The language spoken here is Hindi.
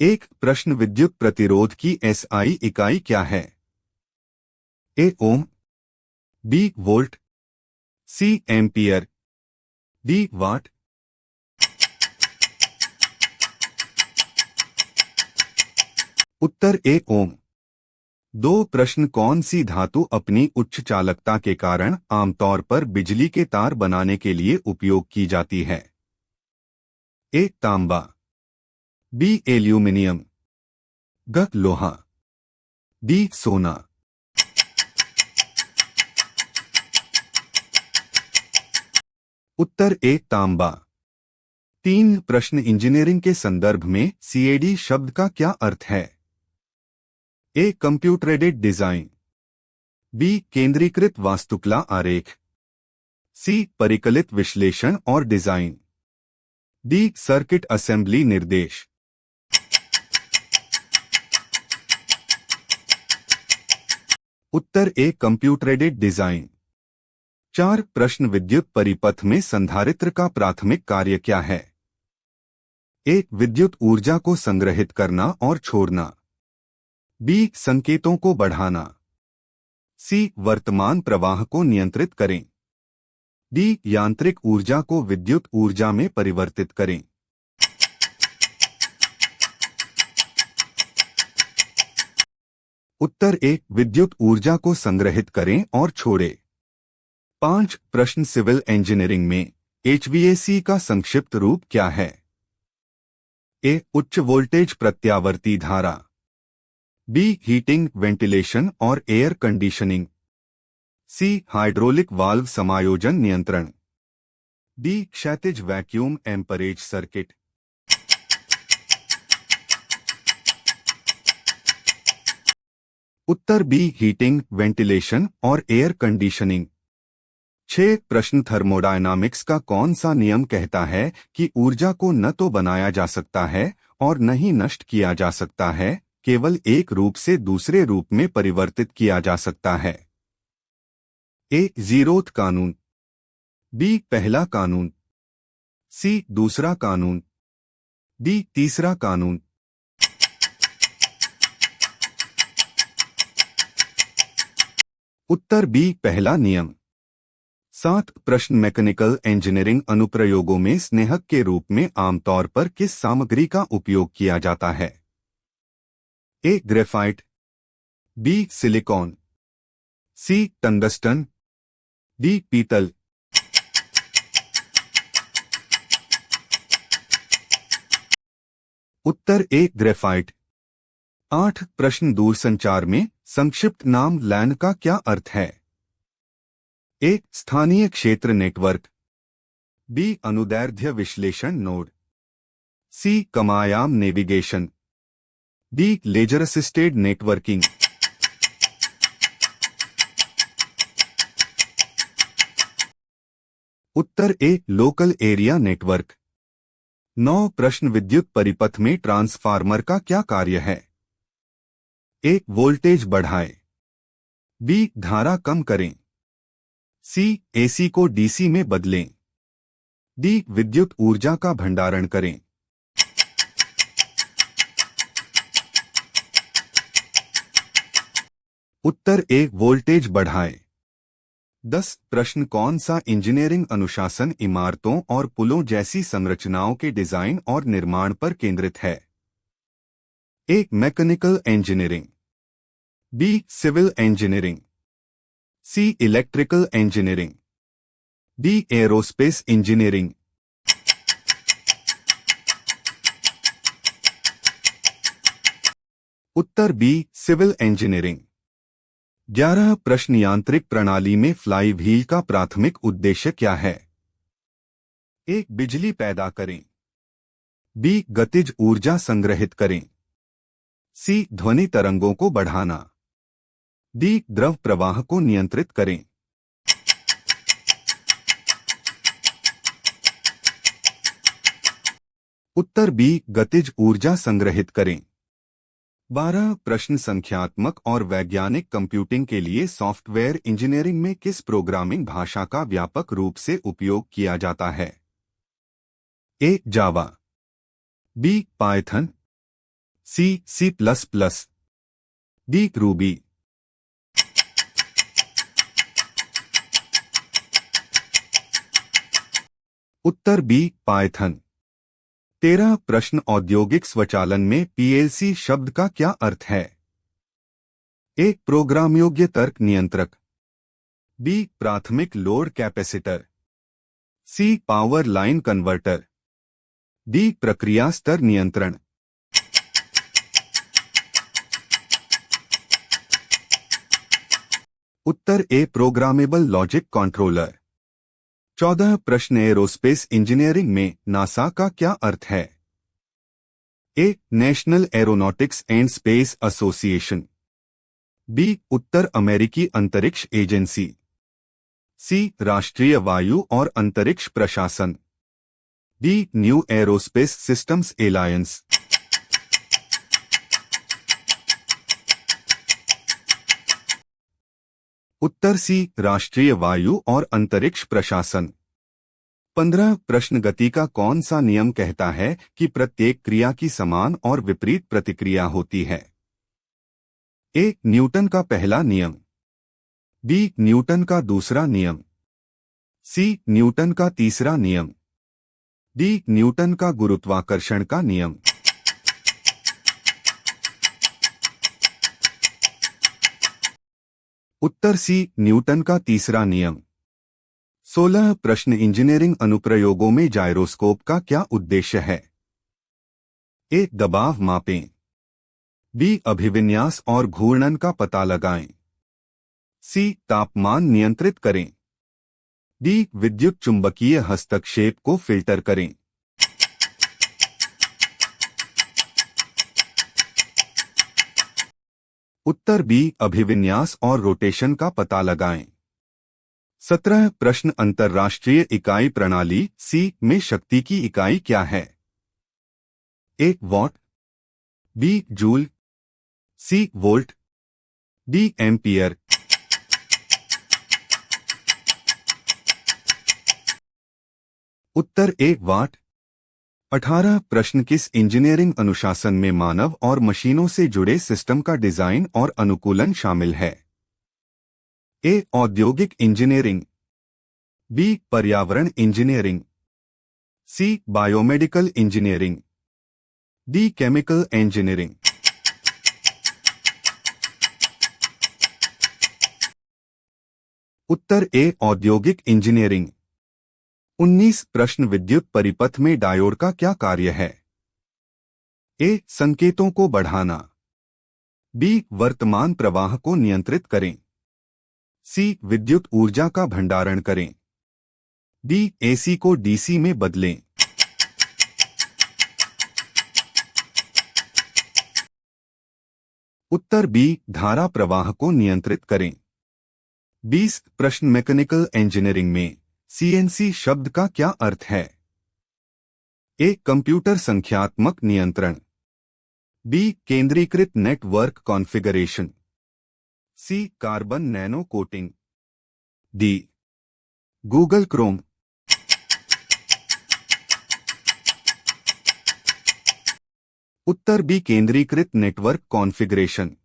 एक प्रश्न विद्युत प्रतिरोध की एसआई इकाई क्या है? ए ओम, बी वोल्ट, सी एम्पियर, डी वाट। उत्तर ए ओम। दो प्रश्न कौन सी धातु अपनी उच्च चालकता के कारण आमतौर पर बिजली के तार बनाने के लिए उपयोग की जाती है? ए तांबा, बी एल्यूमिनियम, ग लोहा, डी सोना। उत्तर ए तांबा। तीन प्रश्न इंजीनियरिंग के संदर्भ में सीएडी शब्द का क्या अर्थ है? A computer aided design, B केंद्रीकृत वास्तुकला आरेख, सी परिकलित विश्लेषण और डिजाइन, डी सर्किट असेंबली निर्देश। उत्तर ए कंप्यूटर एडेड डिजाइन। चार प्रश्न विद्युत परिपथ में संधारित्र का प्राथमिक कार्य क्या है? ए विद्युत ऊर्जा को संग्रहित करना और छोड़ना, बी संकेतों को बढ़ाना, सी वर्तमान प्रवाह को नियंत्रित करें, डी यांत्रिक ऊर्जा को विद्युत ऊर्जा में परिवर्तित करें। उत्तर ए विद्युत ऊर्जा को संग्रहित करें और छोड़े। पांच प्रश्न सिविल इंजीनियरिंग में एचवीएसी का संक्षिप्त रूप क्या है? ए उच्च वोल्टेज प्रत्यावर्ती धारा, बी हीटिंग, वेंटिलेशन और एयर कंडीशनिंग, सी हाइड्रोलिक वाल्व समायोजन नियंत्रण, डी क्षैतिज वैक्यूम एम्परेज सर्किट। उत्तर बी हीटिंग, वेंटिलेशन और एयर कंडीशनिंग। छह प्रश्न थर्मोडायनामिक्स का कौन सा नियम कहता है कि ऊर्जा को न तो बनाया जा सकता है और न ही नष्ट किया जा सकता है, केवल एक रूप से दूसरे रूप में परिवर्तित किया जा सकता है? ए जीरोथ कानून, बी पहला कानून, सी दूसरा कानून, डी तीसरा कानून। उत्तर बी पहला नियम। सात प्रश्न मैकेनिकल इंजीनियरिंग अनुप्रयोगों में स्नेहक के रूप में आमतौर पर किस सामग्री का उपयोग किया जाता है? ए ग्रेफाइट, बी सिलिकॉन, सी टंगस्टन, डी पीतल। उत्तर ए ग्रेफाइट। आठ प्रश्न दूरसंचार में संक्षिप्त नाम लैन का क्या अर्थ है? ए स्थानीय क्षेत्र नेटवर्क, बी अनुदैर्ध्य विश्लेषण नोड, सी कमायाम navigation, D laser assisted networking. उत्तर ए लोकल एरिया नेटवर्क। 9 प्रश्न विद्युत परिपथ में ट्रांसफार्मर का क्या कार्य है? ए वोल्टेज बढ़ाए, बी धारा कम करें, सी एसी को डीसी में बदलें, डी विद्युत ऊर्जा का भंडारण करें। उत्तर ए वोल्टेज बढ़ाए। 10 प्रश्न कौन सा इंजीनियरिंग अनुशासन इमारतों और पुलों जैसी संरचनाओं के डिजाइन और निर्माण पर केंद्रित है? A mechanical engineering, B civil engineering, C electrical engineering, D aerospace engineering. उत्तर बी सिविल इंजीनियरिंग। 11 प्रश्न यांत्रिक प्रणाली में फ्लाई व्हील का प्राथमिक उद्देश्य क्या है? ए बिजली पैदा करें, बी गतिज ऊर्जा संग्रहित करें, सी ध्वनि तरंगों को बढ़ाना, डी द्रव प्रवाह को नियंत्रित करें। उत्तर बी गतिज ऊर्जा संग्रहित करें। 12 प्रश्न संख्यात्मक और वैज्ञानिक कंप्यूटिंग के लिए सॉफ्टवेयर इंजीनियरिंग में किस प्रोग्रामिंग भाषा का व्यापक रूप से उपयोग किया जाता है? A Java, B Python, C C plus plus, D Ruby. उत्तर बी पाइथन। 13 प्रश्न औद्योगिक स्वचालन में पीएलसी शब्द का क्या अर्थ है? ए प्रोग्राम योग्य तर्क नियंत्रक, बी प्राथमिक लोड कैपेसिटर, सी पावर लाइन कन्वर्टर, डी प्रक्रिया स्तर नियंत्रण। उत्तर ए प्रोग्रामेबल लॉजिक कंट्रोलर। 14 प्रश्न एरोस्पेस इंजीनियरिंग में नासा का क्या अर्थ है? A national aeronautics and space association, B उत्तर अमेरिकी अंतरिक्ष एजेंसी, सी राष्ट्रीय वायु और अंतरिक्ष प्रशासन, D new aerospace systems alliance. उत्तर सी राष्ट्रीय वायु और अंतरिक्ष प्रशासन। 15 प्रश्न गति का कौन सा नियम कहता है कि प्रत्येक क्रिया की समान और विपरीत प्रतिक्रिया होती है? ए न्यूटन का पहला नियम, बी न्यूटन का दूसरा नियम, सी न्यूटन का तीसरा नियम, डी न्यूटन का गुरुत्वाकर्षण का नियम। उत्तर सी न्यूटन का तीसरा नियम। 16 प्रश्न इंजीनियरिंग अनुप्रयोगों में जायरोस्कोप का क्या उद्देश्य है? ए दबाव मापें, बी अभिविन्यास और घूर्णन का पता लगाएं, सी तापमान नियंत्रित करें, डी विद्युत चुंबकीय हस्तक्षेप को फिल्टर करें। उत्तर बी अभिविन्यास और रोटेशन का पता लगाएं। 17 प्रश्न अंतर्राष्ट्रीय इकाई प्रणाली सी में शक्ति की इकाई क्या है? A watt, B joule, C volt, D ampere. उत्तर ए वाट। 18 प्रश्न किस इंजीनियरिंग अनुशासन में मानव और मशीनों से जुड़े सिस्टम का डिजाइन और अनुकूलन शामिल है? ए औद्योगिक इंजीनियरिंग, बी पर्यावरण engineering, C biomedical engineering, D chemical engineering. उत्तर ए औद्योगिक इंजीनियरिंग। 19 प्रश्न विद्युत परिपथ में डायोड का क्या कार्य है? ए संकेतों को बढ़ाना, बी वर्तमान प्रवाह को नियंत्रित करें, सी विद्युत ऊर्जा का भंडारण करें, डी एसी को डीसी में बदलें। उत्तर बी धारा प्रवाह को नियंत्रित करें। 20 प्रश्न मैकेनिकल इंजीनियरिंग में सीएनसी शब्द का क्या अर्थ है? ए कंप्यूटर संख्यात्मक नियंत्रण, बी केंद्रीकृत network configuration, C carbon nano coating, D Google Chrome. उत्तर बी केंद्रीकृत नेटवर्क कॉन्फ़िगरेशन।